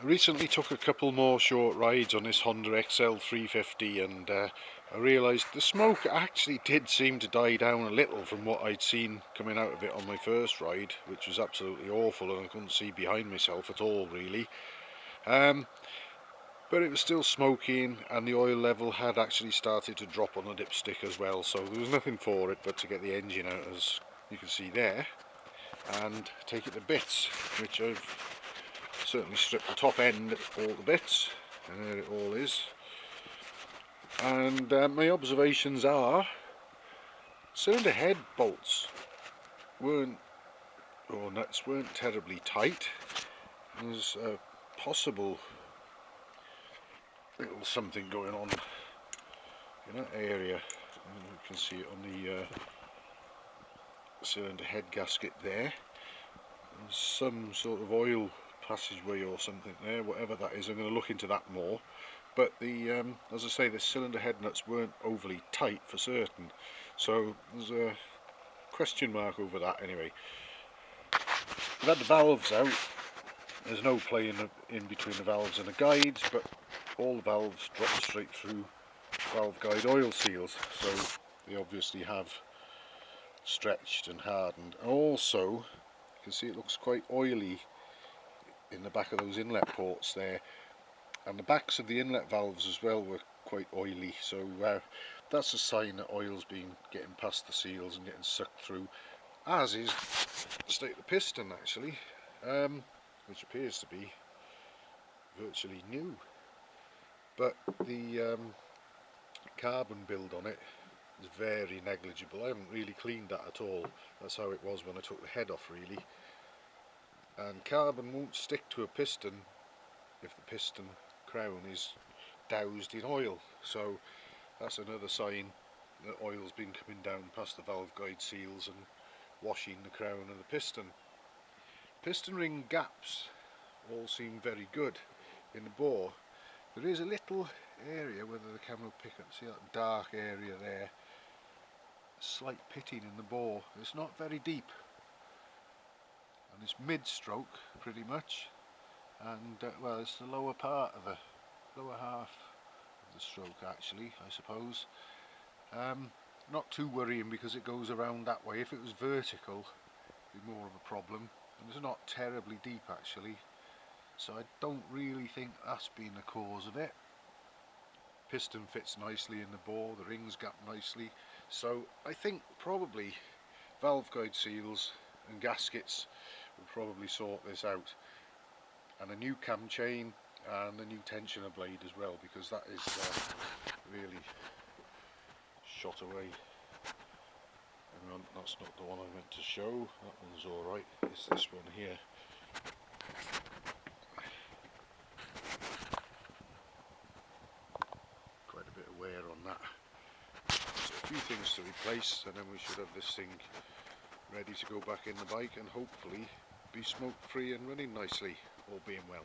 I recently took a couple more short rides on this Honda XL 350 and I realised the smoke actually did seem to die down a little from what I'd seen coming out of it on my first ride, which was absolutely awful, and I couldn't see behind myself at all really. But it was still smoking, and the oil level had actually started to drop on the dipstick as well, so there was nothing for it but to get the engine out, as you can see there, and take it to bits, which I've certainly stripped the top end all the bits, and there it all is. And my observations are cylinder head bolts weren't, or nuts weren't terribly tight. There's a possible little something going on in that area. You can see it on the cylinder head gasket there. There's some sort of oil passageway or something there, whatever that is. I'm going to look into that more. But the as I say, the cylinder head nuts weren't overly tight for certain, so there's a question mark over that anyway. I've had the valves out. There's no play in between the valves and the guides, but all the valves drop straight through valve guide oil seals, so they obviously have stretched and hardened. Also, you can see it looks quite oily in the back of those inlet ports there, and the backs of the inlet valves as well were quite oily, so that's a sign that oil's been getting past the seals and getting sucked through, as is the state of the piston actually, which appears to be virtually new, but the carbon build on it is very negligible. I haven't really cleaned that at all. That's how it was when I took the head off really, and carbon won't stick to a piston if the piston crown is doused in oil, so that's another sign that oil's been coming down past the valve guide seals and washing the crown of the piston. Piston ring gaps all seem very good in the bore. There is a little area, whether the camera will pick up, see that dark area there, slight pitting in the bore. It's not very deep, and it's mid-stroke pretty much, and well, it's the lower part of the lower half of the stroke actually, I suppose. Not too worrying because it goes around that way. If it was vertical, it'd be more of a problem, and it's not terribly deep actually, so I don't really think that's been the cause of it. Piston fits nicely in the bore, the rings gap nicely, so I think probably valve guide seals and gaskets will probably sort this out, and a new cam chain and a new tensioner blade as well, because that is really shot away. Hang on, that's not the one I meant to show. That one's alright. It's this one here. Quite a bit of wear on that. So a few things to replace, and then we should have this thing ready to go back in the bike and hopefully be smoke free and running nicely, all being well.